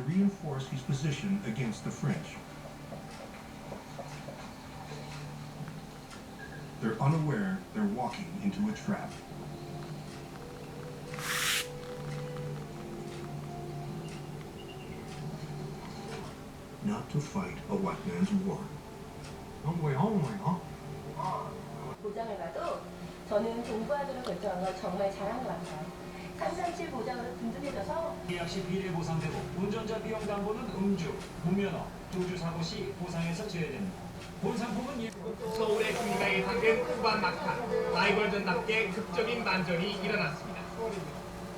reinforce his position against the French. They're unaware they're walking into a trap. Not to fight a white man's war. 보장을 봐도 저는 동부하기로 결정한 건 정말 잘한 것 같아요. 337 보장으로 든든해져서 계약 시 비례 보상되고 운전자 비용 담보는 음주, 무면허, 도주 사고 시 보상에서 제외됩니다. 본 상품은 서울의 금강에 담긴 후반 막판, 라이벌전답게 극적인 반전이 일어났습니다.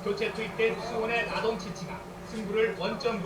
교체 투입된 수원의 라돈치치가 승부를 원점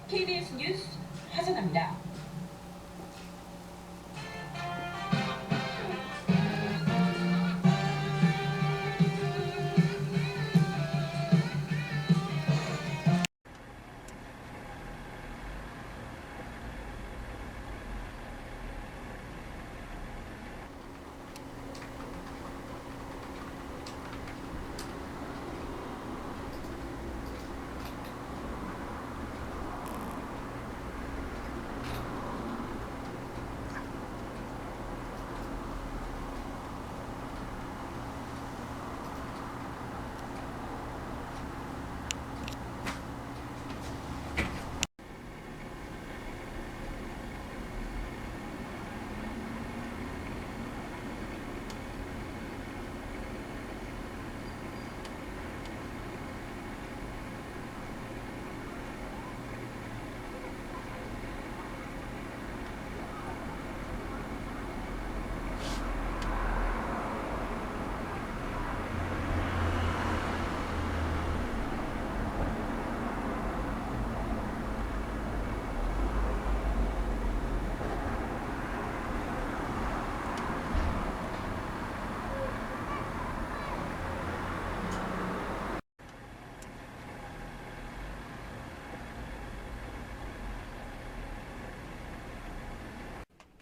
KBS 뉴스 하선합니다.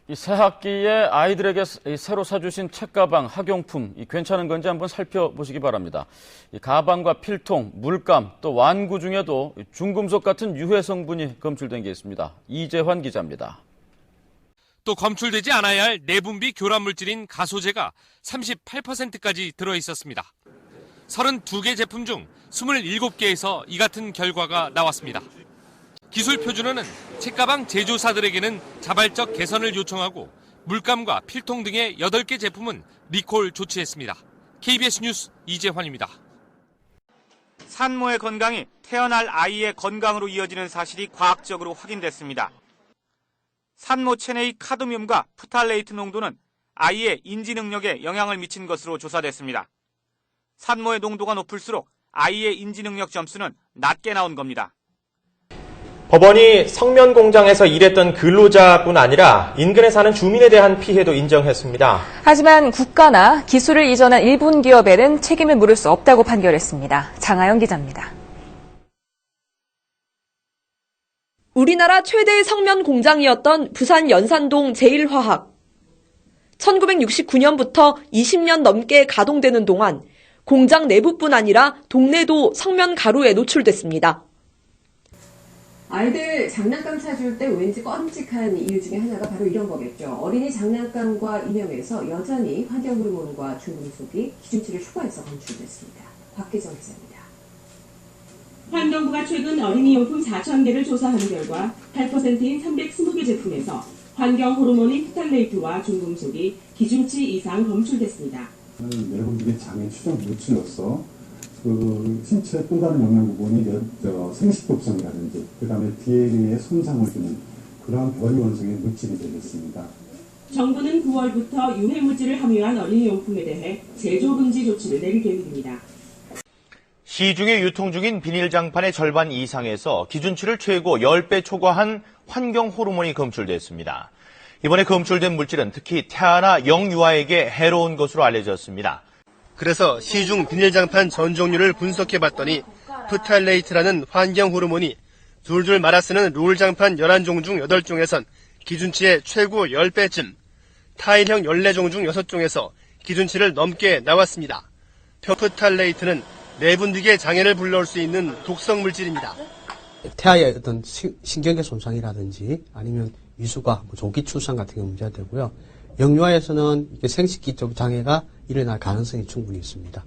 이 새학기에 아이들에게 새로 사주신 책가방, 학용품 괜찮은 건지 한번 살펴보시기 바랍니다. 이 가방과 필통, 물감, 또 완구 중에도 중금속 같은 유해 성분이 검출된 게 있습니다. 이재환 기자입니다. 또 검출되지 않아야 할 내분비 교란 물질인 가소제가 38%까지 들어있었습니다. 32개 제품 중 27개에서 이 같은 결과가 나왔습니다. 기술표준원은 책가방 제조사들에게는 자발적 개선을 요청하고 물감과 필통 등의 8개 제품은 리콜 조치했습니다. KBS 뉴스 이재환입니다. 산모의 건강이 태어날 아이의 건강으로 이어지는 사실이 과학적으로 확인됐습니다. 산모 체내의 카드뮴과 프탈레이트 농도는 아이의 인지 능력에 영향을 미친 것으로 조사됐습니다. 산모의 농도가 높을수록 아이의 인지 능력 점수는 낮게 나온 겁니다. 법원이 성면 공장에서 일했던 근로자뿐 아니라 인근에 사는 주민에 대한 피해도 인정했습니다. 하지만 국가나 기술을 이전한 일본 기업에는 책임을 물을 수 없다고 판결했습니다. 장하영 기자입니다. 우리나라 최대의 성면 공장이었던 부산 연산동 제1화학. 1969년부터 20년 넘게 가동되는 동안 공장 내부뿐 아니라 동네도 성면 가루에 노출됐습니다. 아이들 장난감 사줄 때 왠지 꺼림칙한 이유 중에 하나가 바로 이런 거겠죠. 어린이 장난감과 인형에서 여전히 환경 호르몬과 중금속이 기준치를 초과해서 검출됐습니다. 곽기정 기자입니다. 환경부가 최근 어린이 용품 4,000개를 조사한 결과 8%인 320개 제품에서 환경 호르몬인 프탈레이트와 중금속이 기준치 이상 검출됐습니다. 내분비계 장애 추정 물질로서 그 신체에 또 다른 영양 부분이 생식독성이라든지 그다음에 DNA에 손상을 주는 그러한 별이원성의 물질이 되겠습니다. 정부는 9월부터 유해 물질을 함유한 어린이 용품에 대해 제조 금지 조치를 내릴 계획입니다. 시중에 유통 중인 비닐장판의 절반 이상에서 기준치를 최고 10배 초과한 환경 호르몬이 검출됐습니다. 이번에 검출된 물질은 특히 태아나 영유아에게 해로운 것으로 알려졌습니다. 그래서 시중 비닐장판 전 종류를 분석해봤더니 프탈레이트라는 환경 호르몬이 줄줄 말아 쓰는 롤장판 11종 중 8종에선 기준치의 최고 10배쯤, 타일형 14종 중 6종에서 기준치를 넘게 나왔습니다. 프탈레이트는 내분비계 장애를 불러올 수 있는 독성 물질입니다. 태아의 어떤 신경계 손상이라든지 아니면 위수가 조기 출산 같은 게 문제가 되고요. 영유아에서는 생식기적 장애가 일어날 가능성이 충분히 있습니다.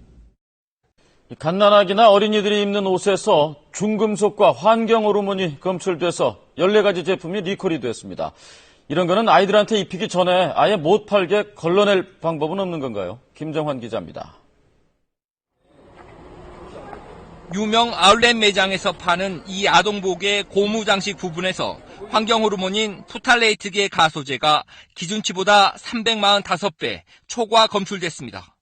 갓난아기나 어린이들이 입는 옷에서 중금속과 환경 호르몬이 검출돼서 14가지 제품이 리콜이 됐습니다. 이런 거는 아이들한테 입히기 전에 아예 못 팔게 걸러낼 방법은 없는 건가요? 김정환 기자입니다. 유명 아울렛 매장에서 파는 이 아동복의 고무장식 부분에서 환경 호르몬인 프탈레이트계 가소제가 기준치보다 345배 초과 검출됐습니다.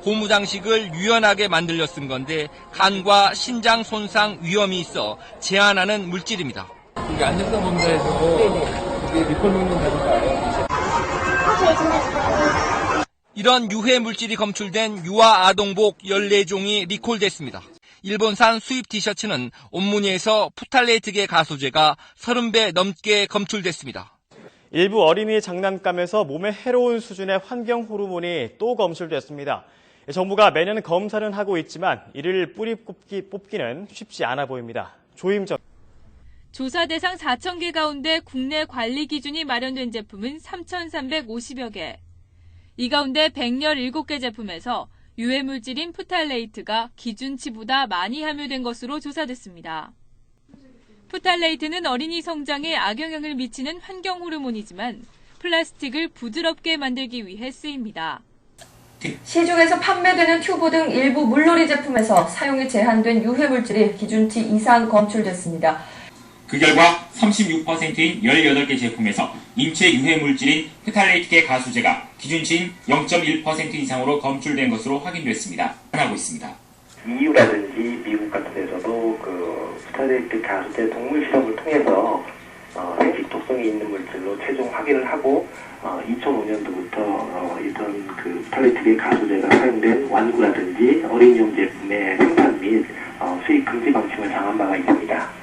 고무장식을 유연하게 만들려 쓴 건데 간과 신장 손상 위험이 있어 제한하는 물질입니다. 이게 안전성검사에서 이게 리콜 명령 받은 거예요? 이런 유해 물질이 검출된 유아 아동복 14종이 리콜됐습니다. 일본산 수입 티셔츠는 온무늬에서 프탈레이트계 가소제가 30배 넘게 검출됐습니다. 일부 어린이 장난감에서 몸에 해로운 수준의 환경 호르몬이 또 검출됐습니다. 정부가 매년 검사는 하고 있지만 이를 뿌리 뽑기는 쉽지 않아 보입니다. 조임정. 조사 대상 4,000개 가운데 국내 관리 기준이 마련된 제품은 3,350여 개. 이 가운데 117개 제품에서 유해 물질인 프탈레이트가 기준치보다 많이 함유된 것으로 조사됐습니다. 프탈레이트는 어린이 성장에 악영향을 미치는 환경 호르몬이지만 플라스틱을 부드럽게 만들기 위해 쓰입니다. 시중에서 판매되는 튜브 등 일부 물놀이 제품에서 사용이 제한된 유해 물질이 기준치 이상 검출됐습니다. 그 결과 36%인 18개 제품에서 인체 유해 물질인 프탈레이트계 가소제가 기준치인 0.1% 이상으로 검출된 것으로 확인됐습니다. 하고 있습니다. EU라든지 미국 같은 데서도 그 프탈레이트 가소제 동물 실험을 통해서 생식 독성이 있는 물질로 최종 확인을 하고 2005년도부터 이런 그 프탈레이트계 가소제가 사용된 완구라든지 어린이용 제품의 생산 및 수입 금지 방침을 정한 바가 있습니다.